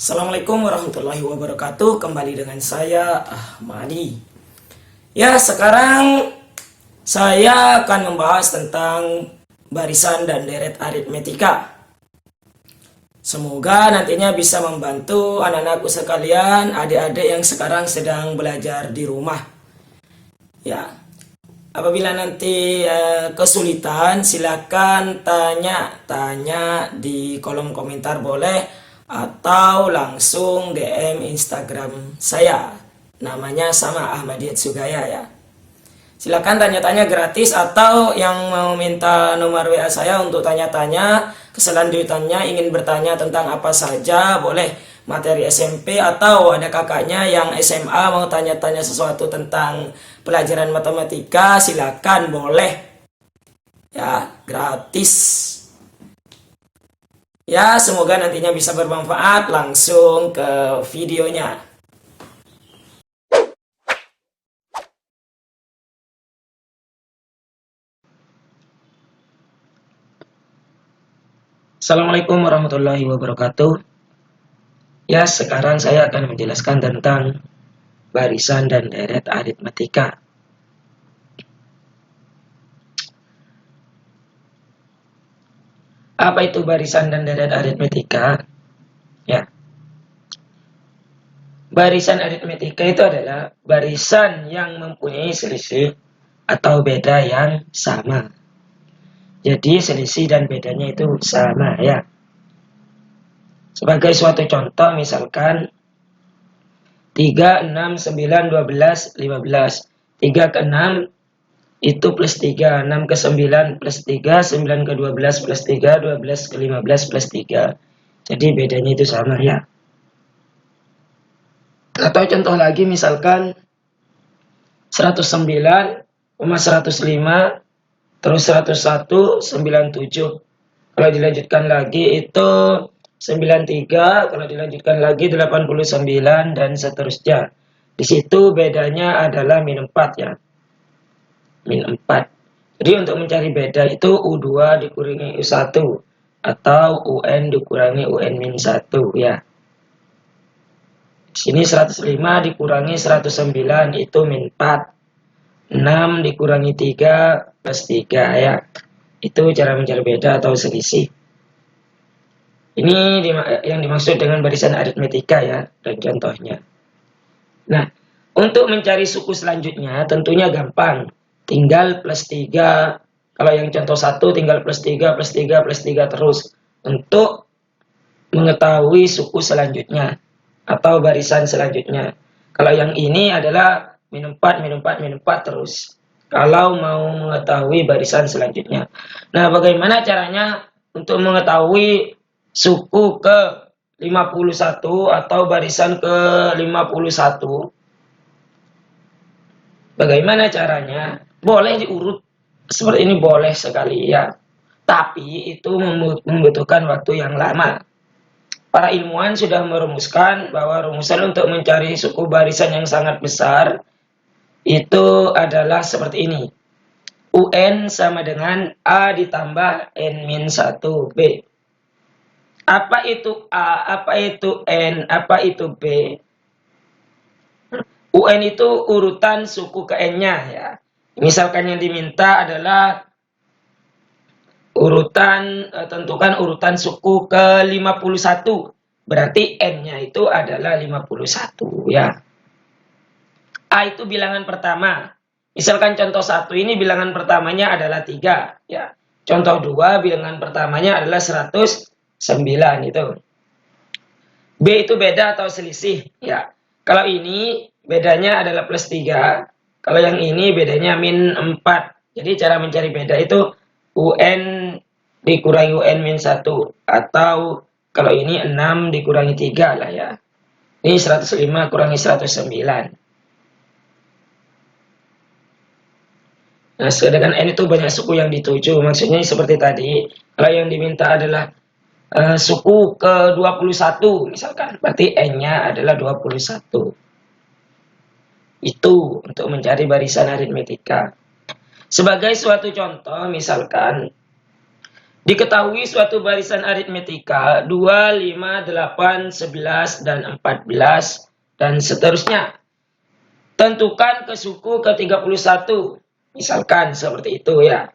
Assalamualaikum warahmatullahi wabarakatuh. Kembali dengan saya Ahmadi. Ya, sekarang saya akan membahas tentang barisan dan deret aritmetika. Semoga nantinya bisa membantu anak-anakku sekalian, adik-adik yang sekarang sedang belajar di rumah. Ya, apabila nanti kesulitan, silakan tanya di kolom komentar boleh, atau langsung DM Instagram saya. Namanya sama Ahmadiyat Sugaya ya. Silakan tanya-tanya gratis, atau yang mau minta nomor WA saya untuk tanya-tanya keselanjutannya, ingin bertanya tentang apa saja boleh, materi SMP, atau ada kakaknya yang SMA mau tanya-tanya sesuatu tentang pelajaran matematika, silakan boleh ya, gratis ya. Semoga nantinya bisa bermanfaat. Langsung ke videonya. Assalamualaikum warahmatullahi wabarakatuh. Ya, sekarang saya akan menjelaskan tentang barisan dan deret aritmetika. Apa itu barisan dan deret aritmetika? Ya, barisan aritmetika itu adalah barisan yang mempunyai selisih atau beda yang sama. Jadi selisih dan bedanya itu sama ya. Sebagai suatu contoh, misalkan 3, 6, 9, 12, 15. 3 ke 6 itu plus 3, 6 ke 9 plus 3, 9 ke 12 plus 3, 12 ke 15 plus 3. Jadi bedanya itu sama ya. Atau contoh lagi, misalkan 109, 105, terus 101, 97. Kalau dilanjutkan lagi itu 93, kalau dilanjutkan lagi 89, dan seterusnya. Di situ bedanya adalah min 4 ya. Min 4. Jadi untuk mencari beda itu U2 dikurangi U1 atau UN dikurangi UN min 1 ya. Di sini 105 dikurangi 109 itu min 4. 6 dikurangi 3 plus 3 ya. Itu cara mencari beda atau selisih. Ini yang dimaksud dengan barisan aritmetika ya, dan contohnya. Nah, untuk mencari suku selanjutnya tentunya gampang. Tinggal plus 3. Kalau yang contoh 1 tinggal plus 3, plus 3, plus 3 terus. Untuk mengetahui suku selanjutnya atau barisan selanjutnya. Kalau yang ini adalah min 4, min 4, min 4 terus. Kalau mau mengetahui barisan selanjutnya. Nah, bagaimana caranya untuk mengetahui suku ke 51 atau barisan ke 51? Bagaimana caranya? Boleh diurut seperti ini, boleh sekali ya. Tapi itu membutuhkan waktu yang lama. Para ilmuwan sudah merumuskan bahwa rumusan untuk mencari suku barisan yang sangat besar itu adalah seperti ini. UN sama dengan A ditambah N-1B. Apa itu A? Apa itu N? Apa itu B? UN itu urutan suku ke N-nya ya. Misalkan yang diminta adalah tentukan urutan suku ke 51. Berarti N-nya itu adalah 51 ya. A itu bilangan pertama. Misalkan contoh 1 ini bilangan pertamanya adalah 3 ya. Contoh 2 bilangan pertamanya adalah 109 itu. B itu beda atau selisih ya. Kalau ini bedanya adalah plus 3. Kalau yang ini bedanya min 4. Jadi cara mencari beda itu UN dikurangi UN min 1. Atau kalau ini 6 dikurangi 3 lah ya. Ini 105 kurangi 109. Nah, sedangkan N itu banyak suku yang dituju. Maksudnya seperti tadi. Kalau yang diminta adalah suku ke 21 misalkan. Berarti N-nya adalah 21. Itu untuk mencari barisan aritmetika. Sebagai suatu contoh, misalkan Diketahui suatu barisan aritmetika 2, 5, 8, 11, dan 14, dan seterusnya. Tentukan ke suku ke-31. Misalkan seperti itu ya.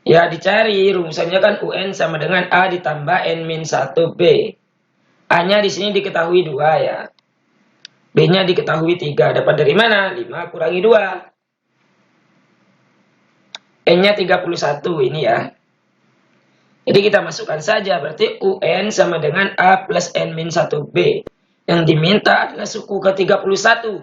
Ya dicari rumusannya kan UN sama dengan A ditambah N-1B. A-nya di sini diketahui 2 ya. B-nya diketahui 3. Dapat dari mana? 5 kurangi 2. N-nya 31 ini ya. Jadi kita masukkan saja. Berarti UN sama dengan A plus N-1B. Yang diminta adalah suku ke-31.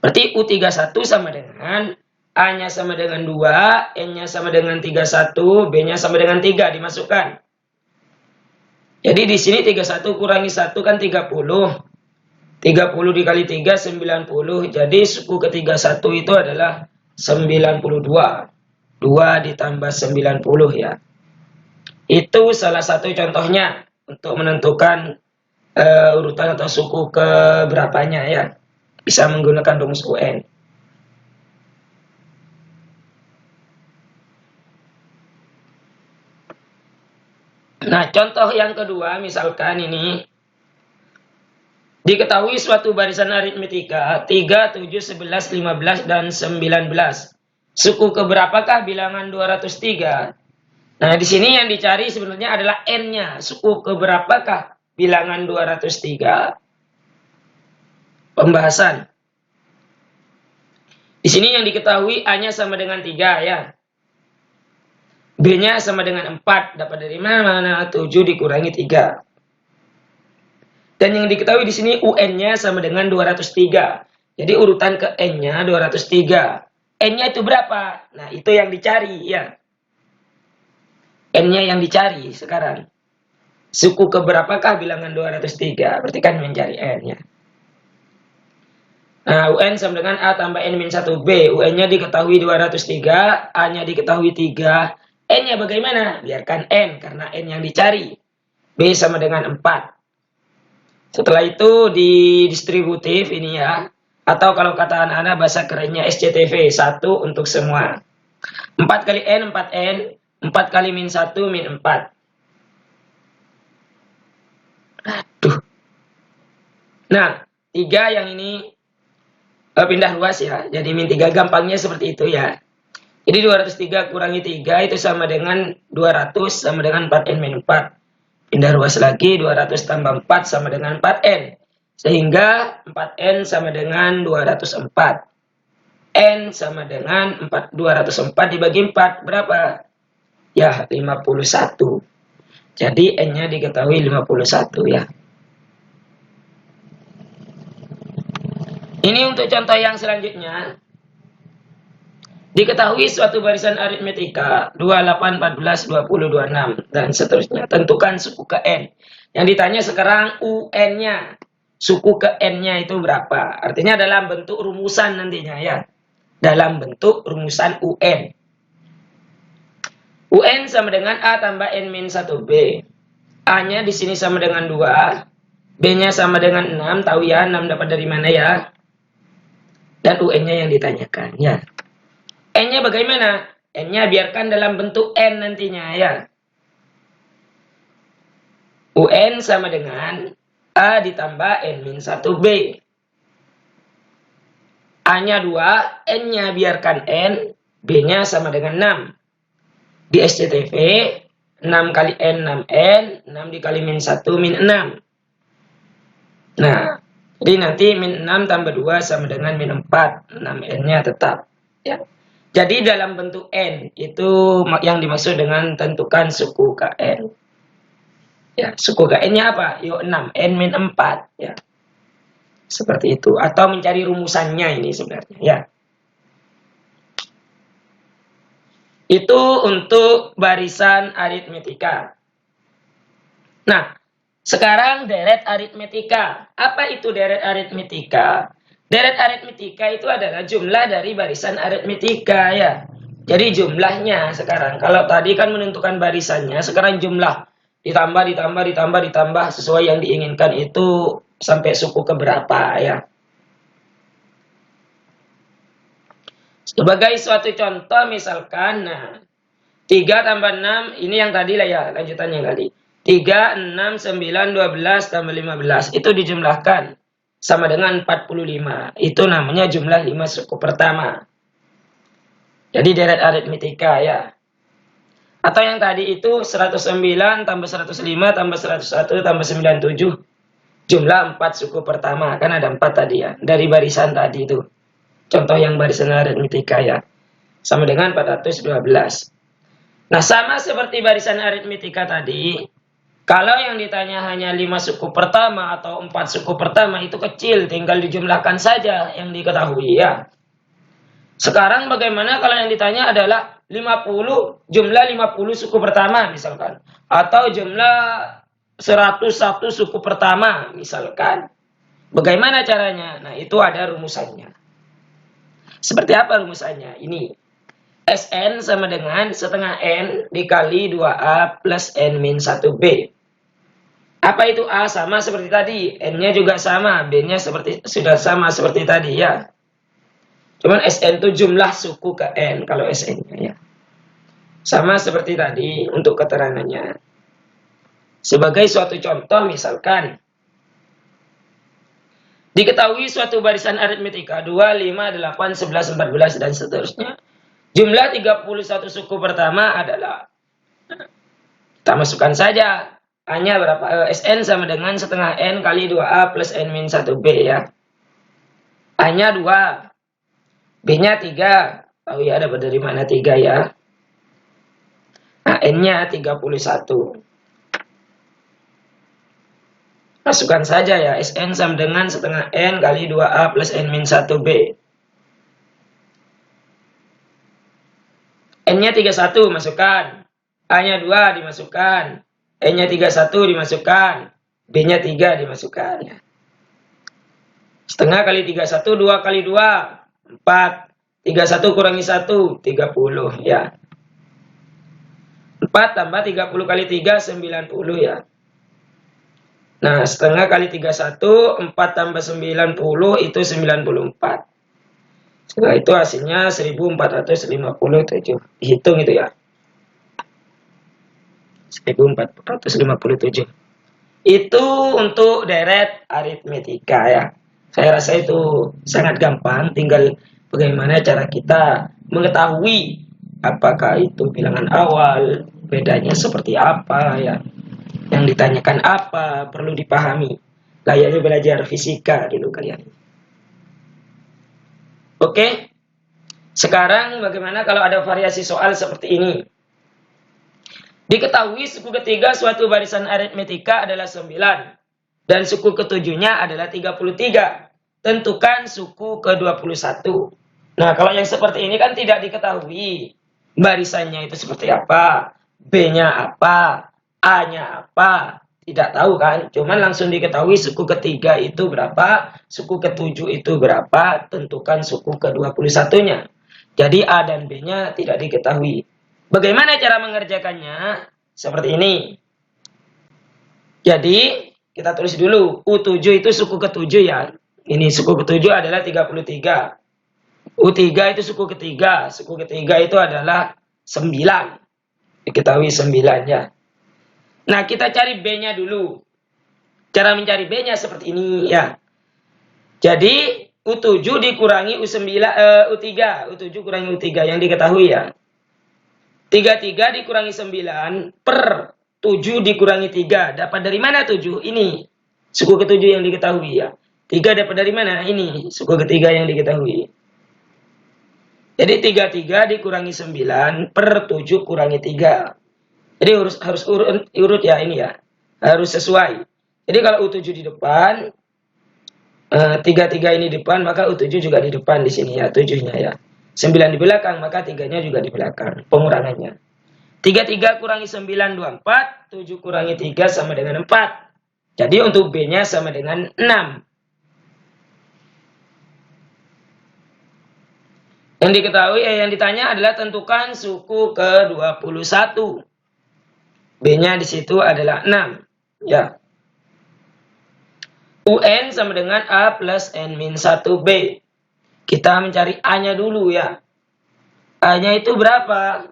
Berarti U31 sama dengan A-nya sama dengan 2, N-nya sama dengan 31, B-nya sama dengan 3 dimasukkan. Jadi di sini 31 kurangi 1 kan 30. 30 dikali 3, 90. Jadi suku ke-31 itu adalah 92. 2 ditambah 90 ya. Itu salah satu contohnya untuk menentukan urutan atau suku ke berapanya ya. Bisa menggunakan rumus UN. Nah, contoh yang kedua misalkan ini. Diketahui suatu barisan aritmetika 3, 7, 11, 15, dan 19. Suku keberapakah bilangan 203? Nah, di sini yang dicari sebenarnya adalah N-nya. Suku keberapakah bilangan 203? Pembahasan. Di sini yang diketahui A-nya sama dengan 3 ya. B-nya sama dengan 4. Dapat dari mana? 7 dikurangi 3. Dan yang diketahui di sini UN-nya sama dengan 203. Jadi urutan ke N-nya 203. N-nya itu berapa? Nah, itu yang dicari ya. N-nya yang dicari sekarang. Suku keberapakah bilangan 203? Berarti kan mencari N-nya. Nah, UN sama dengan A tambah N-1B. UN-nya diketahui 203, A-nya diketahui 3. N-nya bagaimana? Biarkan N, karena N yang dicari. B sama dengan 4. Setelah itu di distributif ini ya. Atau kalau kata anak-anak bahasa kerennya SCTV, 1 untuk semua. 4 kali N, 4N. 4 kali min 1, min 4. Aduh. Nah, 3 yang ini pindah ruas ya. Jadi min 3 gampangnya seperti itu ya. Jadi 203 kurangi 3 itu sama dengan 200 sama dengan 4N min 4. Pindah ruas lagi, 200 tambah 4 sama dengan 4N. Sehingga 4N sama dengan 204. N sama dengan 204 dibagi 4. Berapa? Ya, 51. Jadi N-nya diketahui 51 ya. Ini untuk contoh yang selanjutnya. Diketahui suatu barisan aritmetika 28, 14, 20, 26 dan seterusnya. Tentukan suku ke N. Yang ditanya sekarang UN-nya. Suku ke N-nya itu berapa? Artinya dalam bentuk rumusan nantinya ya. Dalam bentuk rumusan UN. UN sama dengan A tambah N-1B. A-nya di sini sama dengan 2. B-nya sama dengan 6. Tahu ya 6 dapat dari mana ya? Dan UN-nya yang ditanyakan ya. N-nya bagaimana? N-nya biarkan dalam bentuk N nantinya ya. UN sama dengan A ditambah N-1B. A-nya 2, N-nya biarkan N, B-nya sama dengan 6. Di SCTV, 6 kali N, 6N, 6 dikali min 1, min 6. Nah, jadi nanti min 6 tambah 2 sama dengan min 4. 6N-nya tetap ya. Jadi dalam bentuk N, itu yang dimaksud dengan tentukan suku KN. Ya, suku KN-nya apa? Yuk 6, N min 4. Ya. Seperti itu. Atau mencari rumusannya ini sebenarnya. Ya. Itu untuk barisan aritmetika. Nah, sekarang deret aritmetika. Apa itu deret aritmetika? Deret aritmetika itu adalah jumlah dari barisan aritmetika ya. Jadi jumlahnya sekarang. Kalau tadi kan menentukan barisannya, sekarang jumlah. Ditambah sesuai yang diinginkan itu sampai suku keberapa ya. Sebagai suatu contoh misalkan, nah, 3 tambah 6, ini yang tadi lah ya, lanjutan yang tadi. 3, 6, 9, 12 tambah 15. Itu dijumlahkan sama dengan 45. Itu namanya jumlah 5 suku pertama. Jadi deret aritmetika ya. Atau yang tadi itu 109 tambah 105 tambah 101 tambah 97. Jumlah 4 suku pertama. Kan ada 4 tadi ya. Dari barisan tadi itu. Contoh yang barisan aritmetika ya. Sama dengan 412. Nah, sama seperti barisan aritmetika tadi, kalau yang ditanya hanya 5 suku pertama atau 4 suku pertama itu kecil, tinggal dijumlahkan saja yang diketahui ya. Sekarang bagaimana kalau yang ditanya adalah 50, jumlah 50 suku pertama misalkan, atau jumlah 101 suku pertama misalkan. Bagaimana caranya? Nah, itu ada rumusannya. Seperti apa rumusannya? Ini. Sn sama dengan setengah N dikali 2A plus N min 1B. Apa itu A? Sama seperti tadi. N-nya juga sama. B-nya sudah sama seperti tadi ya. Cuman Sn itu jumlah suku ke N kalau Sn-nya ya. Sama seperti tadi untuk keterangannya. Sebagai suatu contoh misalkan. Diketahui suatu barisan aritmetika 2, 5, 8, 11, 14 dan seterusnya. Jumlah 31 suku pertama adalah, kita masukkan saja, A-nya berapa? Sn sama dengan setengah N kali 2A plus N min 1B ya. A-nya 2, B-nya 3. Tahu ya dapat dari mana 3 ya. Nah, N-nya 31. Masukkan saja ya, Sn sama dengan setengah N kali 2A plus N min 1B. N-nya 31 masukkan. A-nya 2 dimasukkan. N-nya 31 dimasukkan. B-nya 3 dimasukkan. Ya. Setengah kali 31, 2 kali 2, 4. 31 kurangi 1, 30 ya. 4 tambah 30 kali 3, 90 ya. Nah, setengah kali 31, 4 tambah 90 itu 94. Setelah itu hasilnya 1457. Hitung itu ya. 1457. Itu untuk deret aritmetika ya. Saya rasa itu sangat gampang. Tinggal bagaimana cara kita mengetahui apakah itu bilangan awal, bedanya seperti apa ya. Yang ditanyakan apa, perlu dipahami. Kayaknya belajar fisika dulu kalian. Oke, sekarang bagaimana kalau ada variasi soal seperti ini? Diketahui suku ketiga suatu barisan aritmetika adalah 9 dan suku ketujuhnya adalah 33. Tentukan suku ke-21. Nah, kalau yang seperti ini kan tidak diketahui barisannya itu seperti apa, B-nya apa, A-nya apa. Tidak tahu kan, cuman langsung diketahui suku ketiga itu berapa, suku ketujuh itu berapa, tentukan suku ke-21-nya. Jadi A dan B-nya tidak diketahui. Bagaimana cara mengerjakannya? Seperti ini. Jadi, kita tulis dulu, U7 itu suku ketujuh ya. Ini suku ketujuh adalah 33. U3 itu suku ketiga. Suku ketiga itu adalah 9. Diketahui 9 ya. Nah, kita cari B-nya dulu. Cara mencari B-nya seperti ini ya. Jadi, U7 dikurangi U3. U7 kurangi U3 yang diketahui ya. 33 dikurangi 9 per 7 dikurangi 3. Dapat dari mana 7? Ini. Suku ketujuh yang diketahui ya. 3 dapat dari mana? Ini. Suku ketiga yang diketahui. Jadi 33 dikurangi 9 per 7 kurangi 3. Jadi harus urut ya ini ya. Harus sesuai. Jadi kalau U7 di depan, 33 ini di depan, maka U7 juga di depan di sini ya, 7-nya ya. 9 di belakang, maka 3-nya juga di belakang. Pengurangannya. 33 kurangi 9, 24. 7 kurangi 3 sama dengan 4. Jadi untuk B-nya sama dengan 6. Yang diketahui, yang ditanya adalah tentukan suku ke-21. B-nya di situ adalah 6. Ya. UN sama dengan A plus N min 1B. Kita mencari A-nya dulu ya. A-nya itu berapa?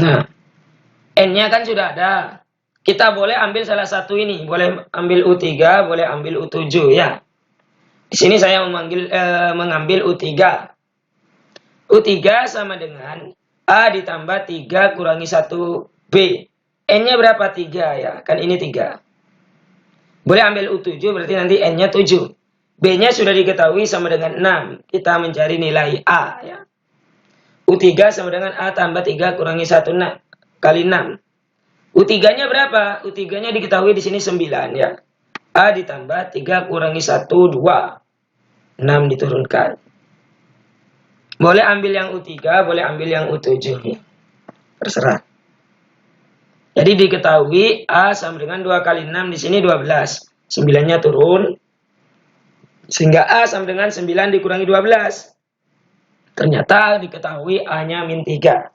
Nah, N-nya kan sudah ada. Kita boleh ambil salah satu ini. Boleh ambil U3, boleh ambil U7 ya. Di sini saya mengambil U3. U3 sama dengan A ditambah 3 kurangi 1B. N-nya berapa? 3 ya. Kan ini 3. Boleh ambil U7 berarti nanti N-nya 7. B-nya sudah diketahui sama dengan 6. Kita mencari nilai A ya. U3 sama dengan A tambah 3 kurangi 1 kali 6. U3-nya berapa? U3-nya diketahui di sini 9 ya. A ditambah 3 kurangi 1, 2. 6 diturunkan. Boleh ambil yang U3, boleh ambil yang U7 ya. Terserah. Jadi diketahui A sama dengan 2 kali 6 di sini 12. 9-nya turun. Sehingga A sama dengan 9 dikurangi 12. Ternyata diketahui A-nya min 3.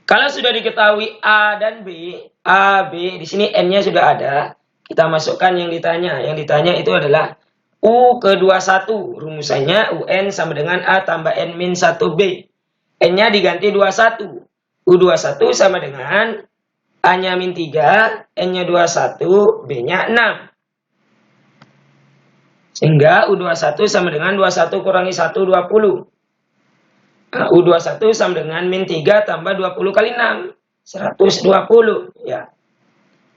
Kalau sudah diketahui A dan B, A, B, di sini N-nya sudah ada. Kita masukkan yang ditanya. Yang ditanya itu adalah U ke 21. Rumusannya UN sama dengan A tambah N min 1B. N-nya diganti 21. U21 sama dengan A-nya min 3, N-nya 21, B-nya 6. Sehingga U21 sama dengan 21 kurangi 1, 20. Nah, U21 sama dengan min 3 tambah 20 kali 6. 120. Ya.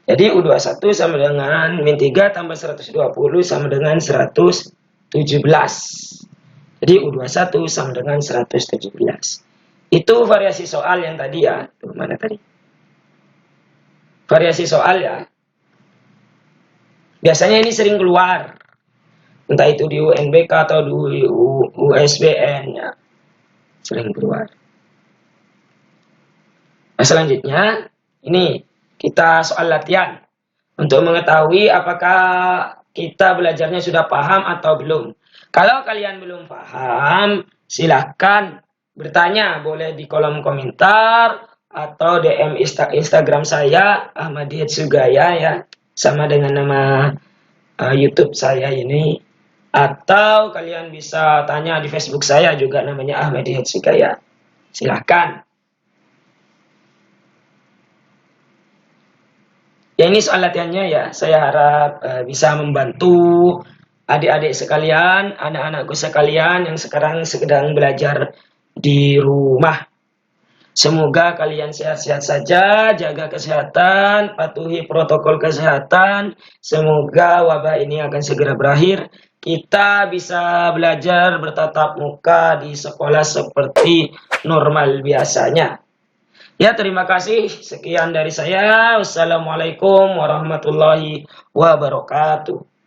Jadi U21 sama dengan min 3 tambah 120 sama dengan 117. Jadi U21 sama dengan 117. Itu variasi soal yang tadi ya. Tuh, mana tadi? Variasi soal ya. Biasanya ini sering keluar. Entah itu di UNBK atau di USBN ya. Sering keluar. Nah, selanjutnya ini kita soal latihan untuk mengetahui apakah kita belajarnya sudah paham atau belum. Kalau kalian belum paham, silahkan bertanya, boleh di kolom komentar atau DM Instagram saya Ahmadiyat Sugaya ya, sama dengan nama YouTube saya ini, atau kalian bisa tanya di Facebook saya juga namanya Ahmadiyat Sugaya. Silahkan. Ya, ini soal latihannya ya, saya harap bisa membantu adik-adik sekalian, anak-anakku sekalian yang sekarang sedang belajar di rumah. Semoga kalian sehat-sehat saja, jaga kesehatan, patuhi protokol kesehatan. Semoga wabah ini akan segera berakhir. Kita bisa belajar bertatap muka di sekolah seperti normal biasanya. Ya, terima kasih. Sekian dari saya. Wassalamualaikum warahmatullahi wabarakatuh.